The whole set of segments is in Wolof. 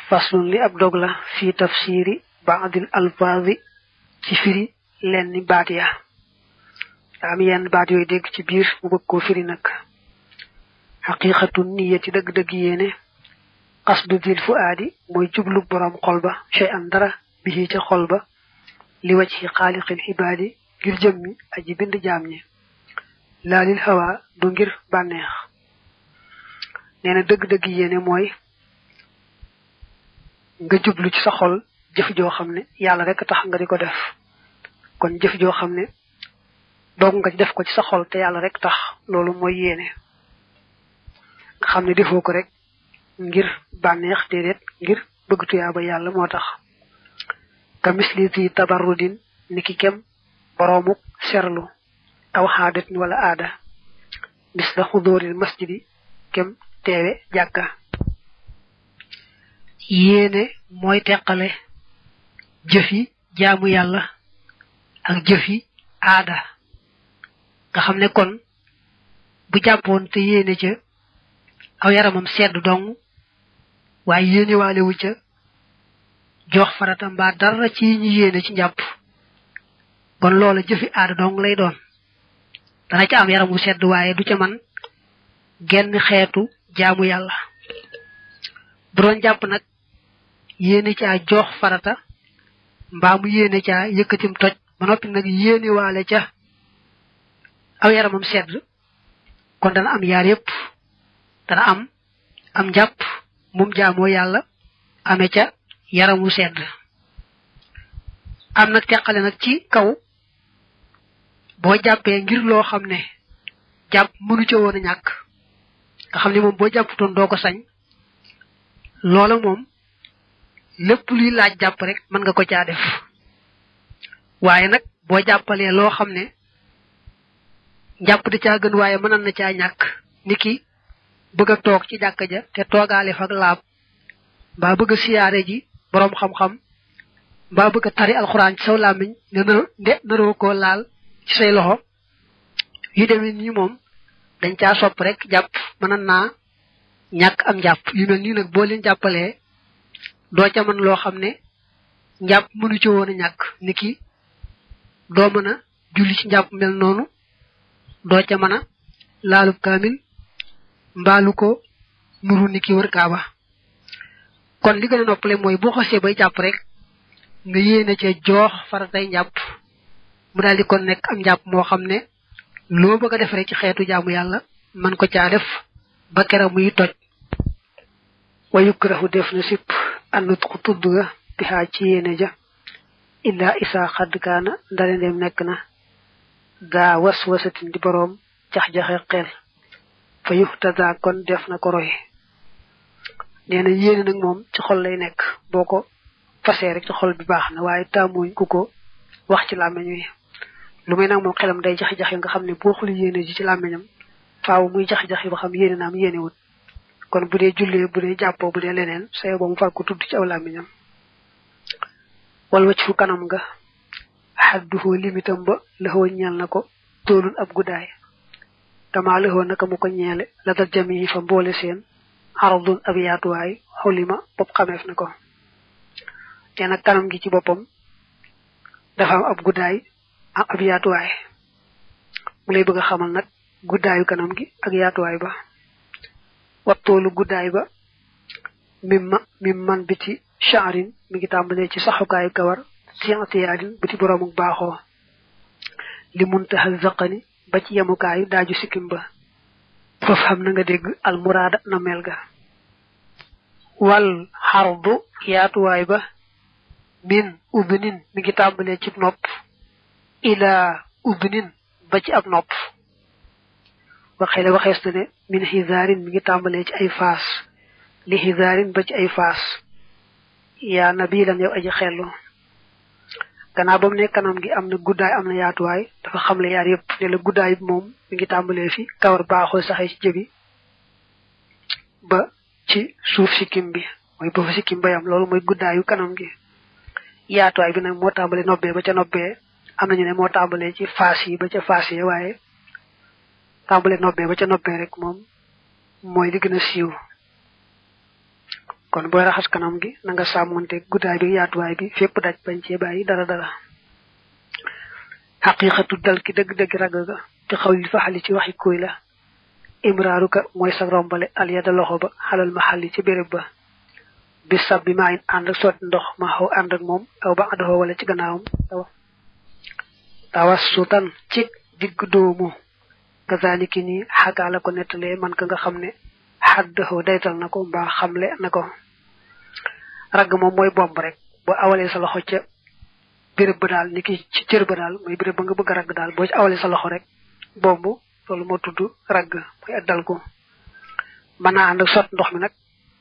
faslun li ab dog la fi tafsiri ba'dil alfaazi ci firi lenn baat ya am yenn baat yooyu dégg ci biir mu bëgg koo firi nag xaqiqatu niyati dëgg-dëgg yéene qasdu dil fuaadi mooy jublu borom xol ba shay an dara bi ca xol ba li wajhi xaaliqil xibaadi ngir jëmmi aji bind jaam ñi laalil hawa du ngir bànneex nee na dëgg-dëgg yéene mooy nga jublu ci sa xol jëf joo xam ne yàlla rek tax nga di ko def kon jëf joo xam ne doog nga def ko ci sa xol te yàlla rek tax loolu mooy yéene nga xam ne defoo ko rek ngir bànneex déedéet ngir bëgg tuyaaba yàlla moo tax ka misliti tabarrudin niki kem boroomuk serlu aw xaadatin wala aada misla xudóoril masjidi kem teewe jàkka yéene mooy teqale jëfi jaamu yàlla ak jëfi aada nga xam ne kon bu jàppoon te yéene ca aw yaramam sedd dong waaye yéene waalewu ca jox farata mbaa dara ci ñu yéene ci njàpp kon loola jëfi aada dong lay doon dana ca am yaramu sedd waaye du ca man genn xeetu jaamu yàlla bu doon jàpp nag yéene caa jox farata mbaa mu yéene caa yëkkatim toj ba noppi nag yéene waale ca aw yaramam sedd kon dana am yaar yépp dana am njàpp mum jaamoo yàlla amee ca yaramu sedd am nag teqale nag ci kaw boo jàppee ngir loo xam ne jàpp mënu ca woon a ñàkk nga xam ne moom boo jàpputoon doo ko sañ loola moom lépp luy laaj jàpp rek mën nga ko caa def waaye nag boo jàppalee loo xam ne njàpp da caa gën waaye mënan na caa ñàkk niki bëgg a toog ci jàkka ja te toogaale fa ak laab mbaa bëgg a siyaare ji boroom xam-xam mbaa bëgg a tari alxuraan ci saw làmmiñ ne naroo koo laal ci say loxo yu demee nii moom dañ caa sopp rek jàpp mënan naa ñàkk am njàpp yu mel nii nag boo leen jàppalee doo ca mën loo xam ne njàpp mënu ci woon a ñàkk niki doo mën a julli ci njàpp mel noonu doo ca mën a laalub kaamil mbaalu ko nuru niki wër kaaba kon li gën a noppale mooy boo xasee bay jàpp rek nga yéene ca joox faratay njàpp mu daal di kon nekk am njàpp moo xam ne loo bëgg a def rek ci xeetu jaamu yàlla man ko caa def ba kera muy toj wa yukrahu def na sipp annut ku tudd ga bihaa ci yéene ja illa isa xadd kaana ndale ndem nekk na daa waswasatin di boroom jax-jaxe xel fa yuxtada kon def na ko roy nee na yéene nag moom ci xol lay nekk boo ko fasee rek ci xol bi baax na waaye taamuñ ku ko wax ci làmmiñ wi lu may nag moom xelam day jax-jaxe nga xam ne boo xul yéene ji ci làmmiñam faaw muy jax-jaxe ba xam yéene naam yéene wut kon bu dee jullee bu dee jàppoo bu dee leneen sayo ba mu far ko tudd ci aw làmmiñam wal wacc fu kanam nga xadduhoo limitam ba lëxoo ñeel na ko toolul ab guddaay dama lëxoo naka mu ko ñeele la dal jami fa mboole seen aradun ab yaatuwaay xulima bopp xameef na ko te nag kanam gi ci boppam dafa am ab guddaay am ab yaatuwaay mu lay bëgg a xamal nag guddaayu kanam gi ak yaatuwaay ba wattoolu guddaay ba mim man biti sha'rin mi ngi tàmbalee ci saxukaayu kawar sientiyaadin biti boroomuk baaxoo li muntaha zaqani ba ci yemukaayu daaju sikkim ba foofu xam na nga dégg almuraada na mel ga wal xardu yaatuwaay ba min udnin mi ngi tàmbalee ci nopp ilaa udnin ba ci ab nopp waxeele waxees na ne min xisaarin mi ngi tàmbalee ci ay faas li xisaarin ba ci ay faas yaa nabilan yow aji xellu gannaaw ba mu ne kanam gi am na guddaay am na yaatuwaay dafa xamle yaar yëpp ne la guddaay bi moom mi ngi tàmbalee fi kawar baaxoo saxee ci jëbi ba ci suuf sikkim bi mooy ba fa sikkim bayam loolu mooy guddaayu kanam gi yaatuwaay bi nag moo tàmbalee nobbee ba ca nobbee am nañu ne moo tàmbalee ci faas yi ba ca faas yi waaye tàmbalee nobbee ba ca nobbee rek moom mooy li gën a siiw kon boy raxas kanam gi na nga samonté guddaay bi yaatuwaay bi fépp daj bañ ci bayyi dara dara haqiqatu dal ki deug deug rag ga ci xawli faxali ci waxi koy la imraruka moy sa rombale al yada loxo ba halal mahalli ci béréb ba bi sabbi ma and ak sot ndox ma xaw and ak mom aw ba ado wala ci gannaawum tawassutan ci digg doomu kazaliki ni xakaala ko nettalee man ka nga xam ne xaddahu daytal na ko mbaa xamle na ko ragg moom mooy bomb rek boo awalee sa loxo ca béréb ba daal ni ki ci cër ba daal mooy béréb ba nga bëgg ragg daal boo ci awalee sa loxo rek bomb loolu moo tudd ragg mooy addal ko mën naa ànd ak sot ndox mi nag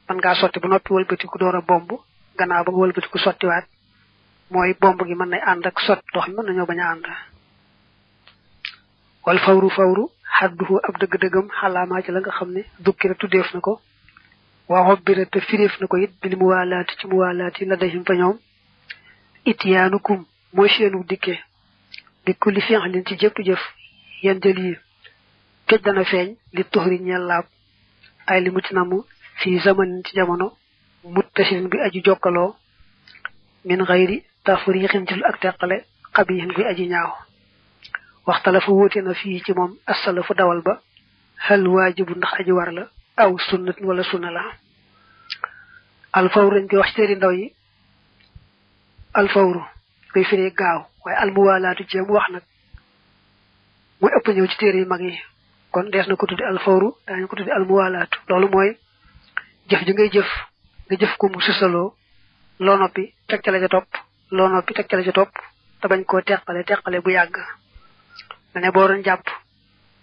man ngaa sotti ba noppi wëlbatiku door a bomb gannaaw ba nga wëlbatiku sottiwaat mooy bomb gi mën nay ànd ak sot ndox mi mën nañoo bañ a ànd wal fawru hadduhu ab deug deugam halama ci la nga xamne dukkira tudef nako wa hobbira te firef nako yit bil muwalati ci muwalati la dahim fa ñoom ityanukum moy seenu dikke bi kulli fi'lin ci jëpp jëf yandeli ke dana feñ li tohri ñel laab ay li mutinamu fi zaman ci jamono muttasil bi aju jokkalo min ghairi tafriqin til ak teqale qabihin bi aji ñaaw waxtalafu wootena fii ci moom assalafu dawal ba hal waajibu ndax aji war la aw sunnat wala sunna la alfawru dañ koy wax ci téeri ndaw yi alfawru koy firee gaaw waaye almuwaalaatu ci mu wax nag muy ëpp ñëw ci téere yi mag yi kon dees na ko tuddi alfawru daañu ko tuddi almuwaalaatu loolu mooy jëf ji ngay jëf nga jëf ko mu susaloo loo noppi teg ca la ca topp loo noppi teg ca la ca topp te bañ koo teqale bu yàgg ne bo doon japp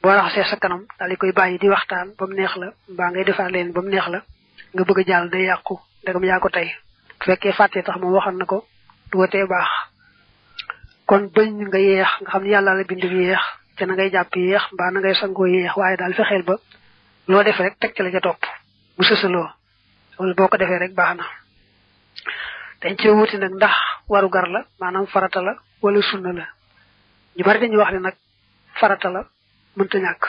bo raxé sa kanam dal di koy bayyi di waxtaan bam neex la ba ngay defal leen bam neex la nga bëgg jall day yaqku dagam ya ko tay fekke faté tax mo waxal nako du woté bax kon bañ nga yeex nga xamni yalla la bindu yeex té na ngay japp yeex ba na ngay sango yeex waye dal fexel ba lo def rek tek ci la ca top bu seusselo wala boko defé rek baxna dañ ci wuti nak ndax waru gar la manam farata la wala sunna la ñu bari dañu wax ni nak farata la mënta ñak